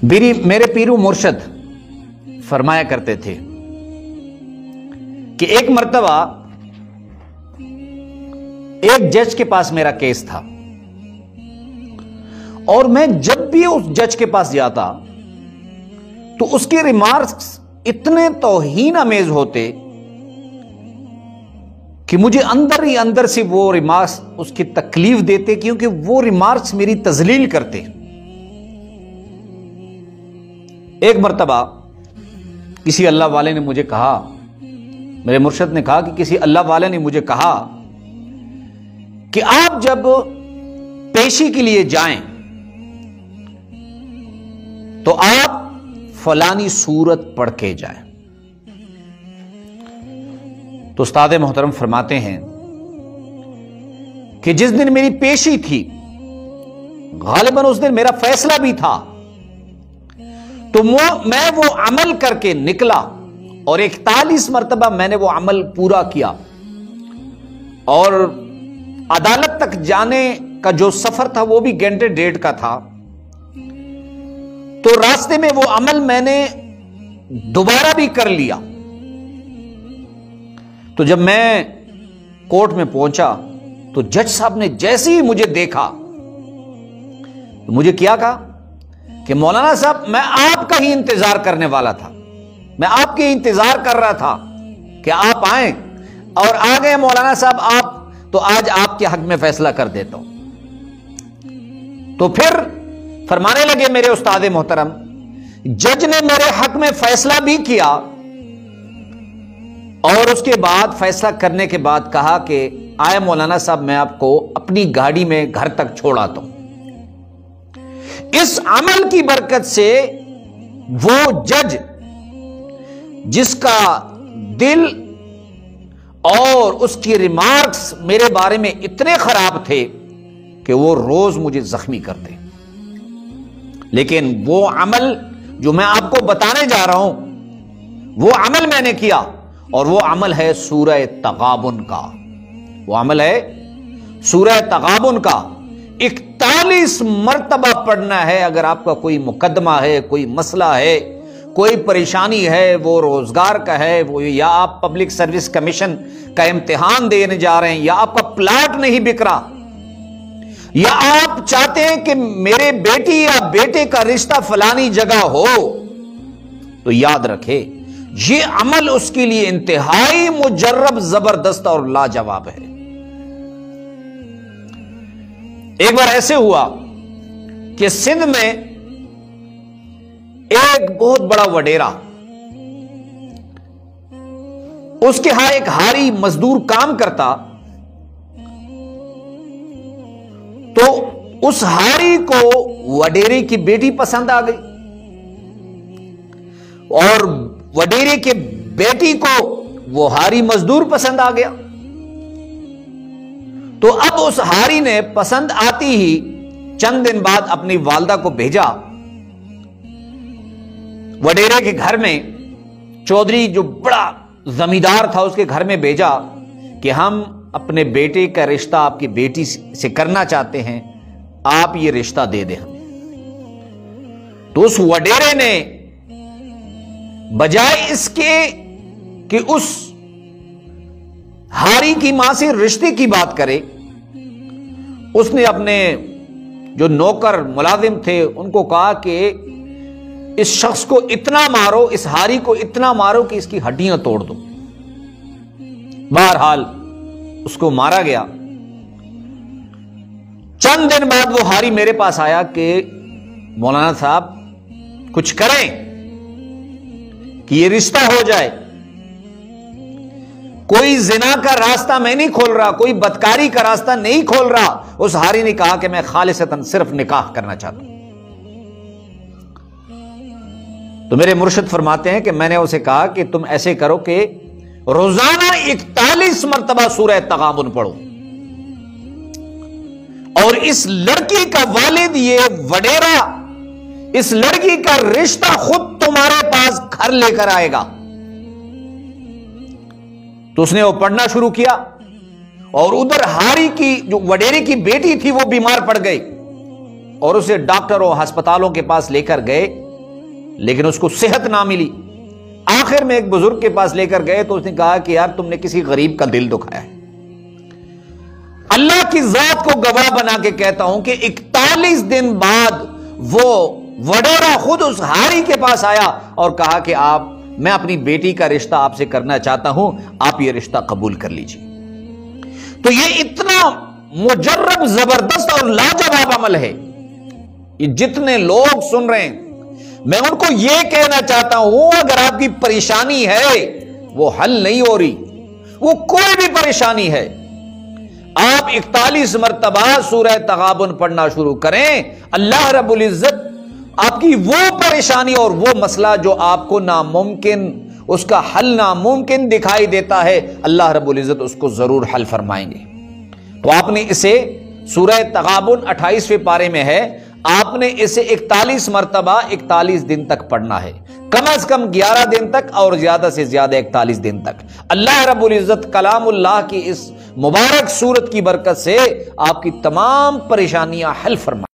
میرے پیرو مرشد فرمایا کرتے تھے کہ ایک مرتبہ ایک جج کے پاس میرا کیس تھا، اور میں جب بھی اس جج کے پاس جاتا تو اس کے ریمارکس اتنے توہین آمیز ہوتے کہ مجھے اندر ہی اندر سے وہ ریمارکس اس کی تکلیف دیتے، کیونکہ وہ ریمارکس میری تذلیل کرتے۔ ایک مرتبہ کسی اللہ والے نے مجھے کہا، میرے مرشد نے کہا کہ کسی اللہ والے نے مجھے کہا کہ آپ جب پیشی کے لیے جائیں تو آپ فلانی سورت پڑھ کے جائیں۔ تو استاد محترم فرماتے ہیں کہ جس دن میری پیشی تھی، غالباً اس دن میرا فیصلہ بھی تھا، تو میں وہ عمل کر کے نکلا اور 41 مرتبہ میں نے وہ عمل پورا کیا، اور عدالت تک جانے کا جو سفر تھا وہ بھی گھنٹے ڈیڑھ کا تھا۔ تو راستے میں وہ عمل میں نے دوبارہ بھی کر لیا۔ تو جب میں کورٹ میں پہنچا تو جج صاحب نے جیسے ہی مجھے دیکھا تو مجھے کیا کہا کہ مولانا صاحب میں آپ کا ہی انتظار کرنے والا تھا، میں آپ کے انتظار کر رہا تھا کہ آپ آئیں، اور آ گئے مولانا صاحب آپ، تو آج آپ کے حق میں فیصلہ کر دیتا ہوں۔ تو پھر فرمانے لگے میرے استاد محترم، جج نے میرے حق میں فیصلہ بھی کیا، اور اس کے بعد فیصلہ کرنے کے بعد کہا کہ آئے مولانا صاحب میں آپ کو اپنی گاڑی میں گھر تک چھوڑ آتا ہوں۔ اس عمل کی برکت سے وہ جج جس کا دل اور اس کی ریمارکس میرے بارے میں اتنے خراب تھے کہ وہ روز مجھے زخمی کرتے، لیکن وہ عمل جو میں آپ کو بتانے جا رہا ہوں وہ عمل میں نے کیا، اور وہ عمل ہے سورہ تغابن کا۔ وہ عمل ہے سورہ تغابن کا 41 مرتبہ پڑھنا ہے۔ اگر آپ کا کوئی مقدمہ ہے، کوئی مسئلہ ہے، کوئی پریشانی ہے، وہ روزگار کا ہے، وہ یا آپ پبلک سروس کمیشن کا امتحان دینے جا رہے ہیں، یا آپ کا پلاٹ نہیں بک رہا، یا آپ چاہتے ہیں کہ میرے بیٹی یا بیٹے کا رشتہ فلانی جگہ ہو، تو یاد رکھے یہ عمل اس کے لیے انتہائی مجرب، زبردست اور لاجواب ہے۔ ایک بار ایسے ہوا کہ سندھ میں ایک بہت بڑا وڈیرا، اس کے ہاں ایک ہاری مزدور کام کرتا، تو اس ہاری کو وڈیرے کی بیٹی پسند آ گئی، اور وڈیرے کے بیٹی کو وہ ہاری مزدور پسند آ گیا۔ تو اب اس ہاری نے پسند آتی ہی چند دن بعد اپنی والدہ کو بھیجا وڈیرے کے گھر میں، چودھری جو بڑا زمیندار تھا اس کے گھر میں بھیجا کہ ہم اپنے بیٹے کا رشتہ آپ کی بیٹی سے کرنا چاہتے ہیں، آپ یہ رشتہ دے دیں ہمیں۔ تو اس وڈیرے نے بجائے اس کے کہ اس ہاری کی ماں سے رشتے کی بات کرے، اس نے اپنے جو نوکر ملازم تھے ان کو کہا کہ اس شخص کو اتنا مارو، اس ہاری کو اتنا مارو کہ اس کی ہڈیاں توڑ دو۔ بہرحال اس کو مارا گیا۔ چند دن بعد وہ ہاری میرے پاس آیا کہ مولانا صاحب کچھ کریں کہ یہ رشتہ ہو جائے، کوئی زنا کا راستہ میں نہیں کھول رہا، کوئی بدکاری کا راستہ نہیں کھول رہا۔ اس ہاری نے کہا کہ میں خالصتاً صرف نکاح کرنا چاہتا ہوں۔ تو میرے مرشد فرماتے ہیں کہ میں نے اسے کہا کہ تم ایسے کرو کہ روزانہ 41 مرتبہ سورہ تغابن پڑھو، اور اس لڑکی کا والد یہ وڈیرا اس لڑکی کا رشتہ خود تمہارے پاس گھر لے کر آئے گا۔ تو اس نے وہ پڑھنا شروع کیا، اور ادھر ہاری کی جو وڈیرے کی بیٹی تھی وہ بیمار پڑ گئی، اور اسے ڈاکٹروں ہسپتالوں کے پاس لے کر گئے، لیکن اس کو صحت نہ ملی. آخر میں ایک بزرگ کے پاس لے کر گئے تو اس نے کہا کہ یار تم نے کسی غریب کا دل دکھایا ہے. اللہ کی ذات کو گواہ بنا کے کہتا ہوں کہ 41 دن بعد وہ وڈیرا خود اس ہاری کے پاس آیا اور کہا کہ میں اپنی بیٹی کا رشتہ آپ سے کرنا چاہتا ہوں, آپ یہ رشتہ قبول کر لیجیے. تو یہ اتنا مجرب, زبردست اور لاجواب عمل ہے. یہ جتنے لوگ سن رہے ہیں میں ان کو یہ کہنا چاہتا ہوں, اگر آپ کی پریشانی ہے وہ حل نہیں ہو رہی, وہ کوئی بھی پریشانی ہے, آپ 41 مرتبہ سورہ تغابن پڑھنا شروع کریں. اللہ رب العزت آپ کی وہ پریشانی اور وہ مسئلہ جو آپ کو ناممکن, اس کا حل ناممکن دکھائی دیتا ہے, اللہ رب العزت اس کو ضرور حل فرمائیں گے. تو آپ نے اسے سورہ تغابن 28ویں پارے میں ہے, آپ نے اسے 41 مرتبہ 41 دن تک پڑھنا ہے, کم از کم 11 دن تک اور زیادہ سے زیادہ 41 دن تک. اللہ رب العزت کلام اللہ کی اس مبارک سورت کی برکت سے آپ کی تمام پریشانیاں حل فرمائیں.